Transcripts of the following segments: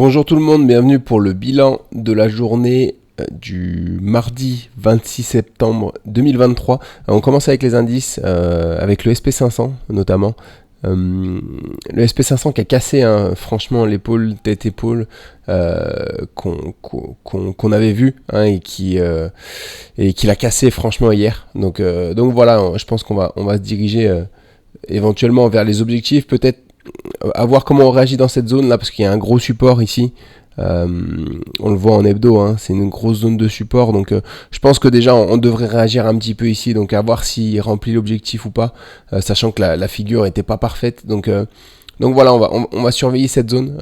Bonjour tout le monde, bienvenue pour le bilan de la journée du mardi 26 septembre 2023. On commence avec les indices, avec le SP500 notamment. Le SP500 qui a cassé franchement l'épaule, tête-épaule qu'on avait vu et qui l'a cassé franchement hier. Donc voilà, je pense qu'on va se diriger éventuellement vers les objectifs, peut-être à voir comment on réagit dans cette zone là, parce qu'il y a un gros support ici. On le voit en hebdo, c'est une grosse zone de support, donc je pense que déjà on devrait réagir un petit peu ici, donc à voir s'il remplit l'objectif ou pas, sachant que la figure était pas parfaite, donc voilà, on va surveiller cette zone.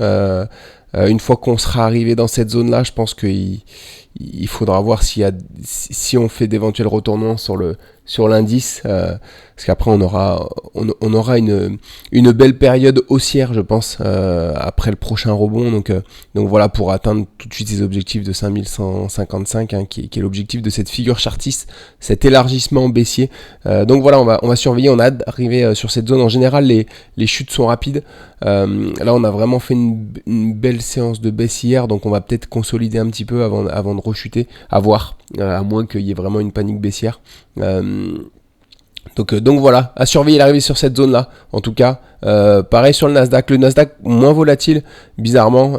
Une fois qu'on sera arrivé dans cette zone là, je pense qu'il faudra voir si on fait d'éventuels retournements sur l'indice, parce qu'après on aura une belle période haussière, je pense, après le prochain rebond, donc voilà, pour atteindre tout de suite ces objectifs de 5155, qui est l'objectif de cette figure chartiste, cet élargissement baissier. Donc voilà, on va surveiller, on a hâte d'arriver sur cette zone. En général les chutes sont rapides, là on a vraiment fait une belle séance de baisse hier, donc on va peut-être consolider un petit peu avant de rechuter, à voir, à moins qu'il y ait vraiment une panique baissière. Donc voilà, à surveiller l'arrivée sur cette zone là. En tout cas, pareil sur le Nasdaq moins volatile, bizarrement,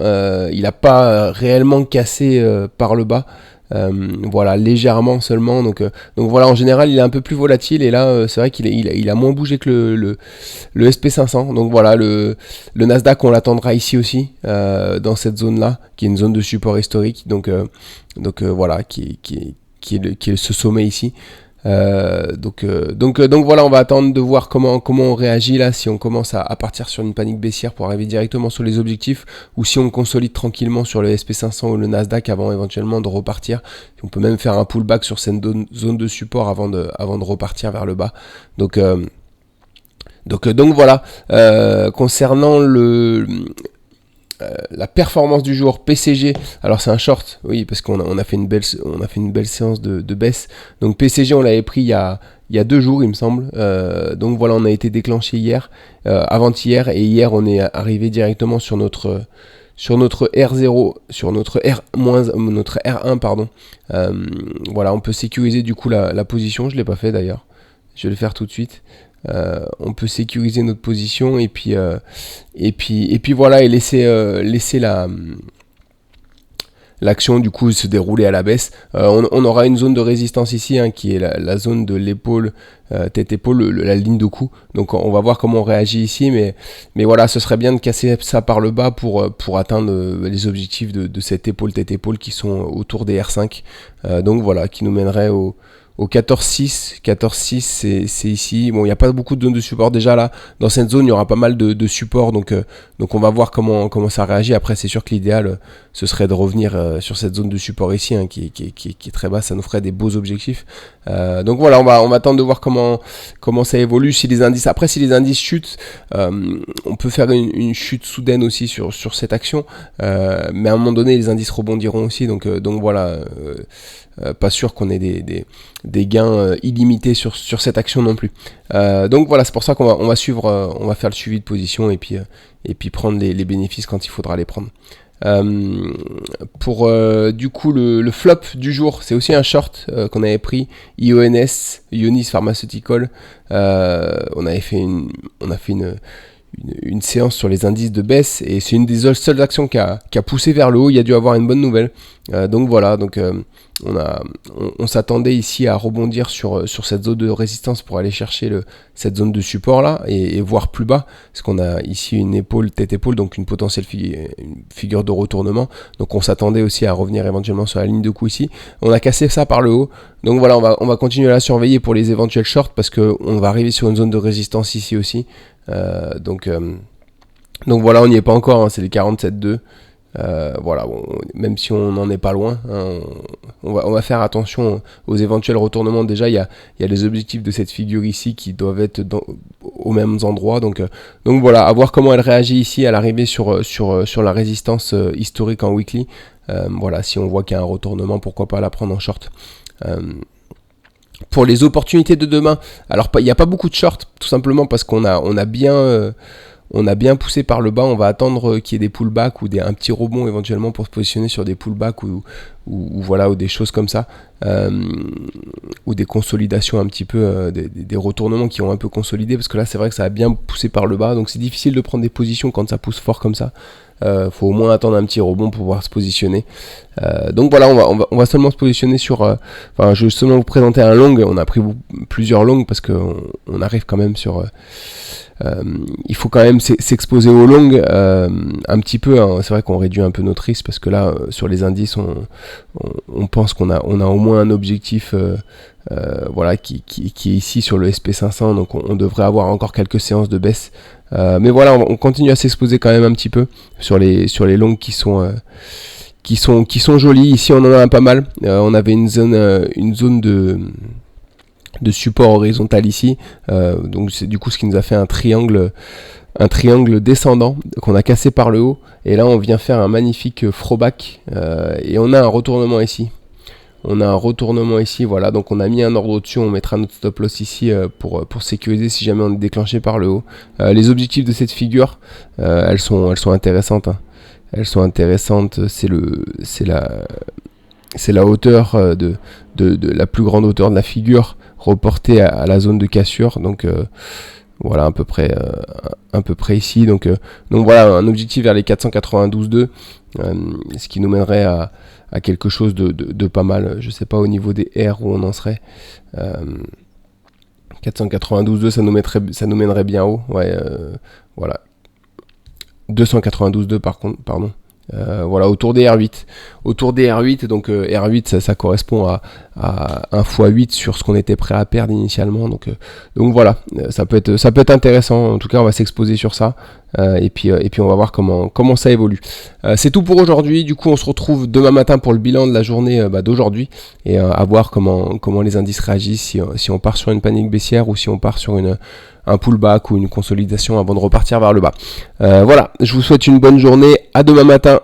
il n'a pas réellement cassé par le bas. Voilà, légèrement seulement, donc voilà, en général il est un peu plus volatile, et là c'est vrai qu'il a moins bougé que le SP500, donc voilà, le Nasdaq on l'attendra ici aussi, dans cette zone là, qui est une zone de support historique, donc voilà, qui est ce sommet ici. Donc voilà, on va attendre de voir comment on réagit là, si on commence à partir sur une panique baissière pour arriver directement sur les objectifs, ou si on consolide tranquillement sur le SP500 ou le Nasdaq avant éventuellement de repartir. On peut même faire un pullback sur cette zone de support avant de repartir vers le bas. Donc voilà, concernant la performance du jour, PCG, alors c'est un short, oui, parce qu'on a fait une belle séance de baisse. Donc PCG on l'avait pris il y a 2 jours il me semble, donc voilà, on a été déclenché hier, avant-hier, et hier on est arrivé directement sur notre R0, sur notre R1 pardon. Voilà, on peut sécuriser du coup la position, je l'ai pas fait d'ailleurs, je vais le faire tout de suite. On peut sécuriser notre position et puis voilà, et laisser l'action du coup se dérouler à la baisse. On aura une zone de résistance ici, qui est la zone de l'épaule, tête-épaule, la ligne de cou. Donc on va voir comment on réagit ici, mais voilà, ce serait bien de casser ça par le bas pour atteindre les objectifs de cette épaule, tête-épaule, qui sont autour des R5. Donc voilà, qui nous mènerait au 14,6, c'est ici. Bon, il n'y a pas beaucoup de zones de support déjà là. Dans cette zone, il y aura pas mal de support, donc on va voir comment ça réagit. Après, c'est sûr que l'idéal, ce serait de revenir sur cette zone de support ici, qui est très basse. Ça nous ferait des beaux objectifs. Donc voilà, on va attendre de voir comment ça évolue. Si les indices chutent, on peut faire une chute soudaine aussi sur cette action. Mais à un moment donné, les indices rebondiront aussi. Donc voilà. Pas sûr qu'on ait des gains illimités sur cette action non plus. Donc voilà, c'est pour ça qu'on va suivre, on va faire le suivi de position, et puis prendre les bénéfices quand il faudra les prendre. Pour du coup le flop du jour, c'est aussi un short qu'on avait pris, Ionis Pharmaceutical. On a fait une séance sur les indices de baisse, et c'est une des seules actions qui a poussé vers le haut. Il y a dû avoir une bonne nouvelle, donc voilà, on s'attendait ici à rebondir sur cette zone de résistance pour aller chercher cette zone de support là, et voir plus bas, parce qu'on a ici une épaule, tête-épaule, donc une potentielle figure de retournement. Donc on s'attendait aussi à revenir éventuellement sur la ligne de coup ici. On a cassé ça par le haut, donc voilà, on va continuer à la surveiller pour les éventuels shorts, parce qu'on va arriver sur une zone de résistance ici aussi. Donc voilà, on n'y est pas encore, c'est les 47,2. Voilà, bon, même si on n'en est pas loin, on va faire attention aux éventuels retournements. Déjà, il y a les objectifs de cette figure ici qui doivent être aux mêmes endroits. Donc voilà, à voir comment elle réagit ici à l'arrivée sur la résistance historique en weekly. Voilà, si on voit qu'il y a un retournement, pourquoi pas la prendre en short. Pour les opportunités de demain, alors il n'y a pas beaucoup de shorts, tout simplement parce qu'on a bien on a bien poussé par le bas, on va attendre qu'il y ait des pullbacks ou un petit rebond éventuellement pour se positionner sur des pullbacks ou voilà, ou des choses comme ça, ou des consolidations un petit peu, des retournements qui ont un peu consolidé, parce que là c'est vrai que ça a bien poussé par le bas, donc c'est difficile de prendre des positions quand ça pousse fort comme ça. Faut au moins attendre un petit rebond pour pouvoir se positionner. Donc voilà, on va seulement se positionner sur. Je vais seulement vous présenter un long. On a pris plusieurs longs parce qu'on arrive quand même sur. Il faut quand même s'exposer aux longs un petit peu. Hein. C'est vrai qu'on réduit un peu notre risque parce que là, sur les indices, on pense qu'on a au moins un objectif. Voilà, qui est ici sur le SP500, donc on devrait avoir encore quelques séances de baisse. Mais voilà, on continue à s'exposer quand même un petit peu sur les longues qui sont jolies. Ici, on en a pas mal. On avait une zone de support horizontal ici. Donc c'est du coup ce qui nous a fait un triangle descendant qu'on a cassé par le haut. Et là, on vient faire un magnifique throwback. Et on a un retournement ici. Voilà, donc on a mis un ordre au-dessus, on mettra notre stop loss ici pour sécuriser si jamais on est déclenché par le haut. Les objectifs de cette figure, elles sont intéressantes. Hein. Elles sont intéressantes, c'est la hauteur de la plus grande hauteur de la figure reportée à la zone de cassure, donc voilà à peu près ici. Donc voilà, un objectif vers les 492,2, ce qui nous mènerait à quelque chose de pas mal. Je sais pas au niveau des R où on en serait. 492,2, ça nous mènerait bien haut. Ouais, voilà. 292,2 par contre, pardon. Voilà, autour des R8. Donc R8, ça correspond à 1 x 8 sur ce qu'on était prêt à perdre initialement. Donc voilà, ça peut être intéressant. En tout cas, on va s'exposer sur ça. Et puis on va voir comment ça évolue. C'est tout pour aujourd'hui. Du coup, on se retrouve demain matin pour le bilan de la journée d'aujourd'hui et à voir comment les indices réagissent, si on part sur une panique baissière ou si on part sur un pullback ou une consolidation avant de repartir vers le bas. Voilà, je vous souhaite une bonne journée. À demain matin.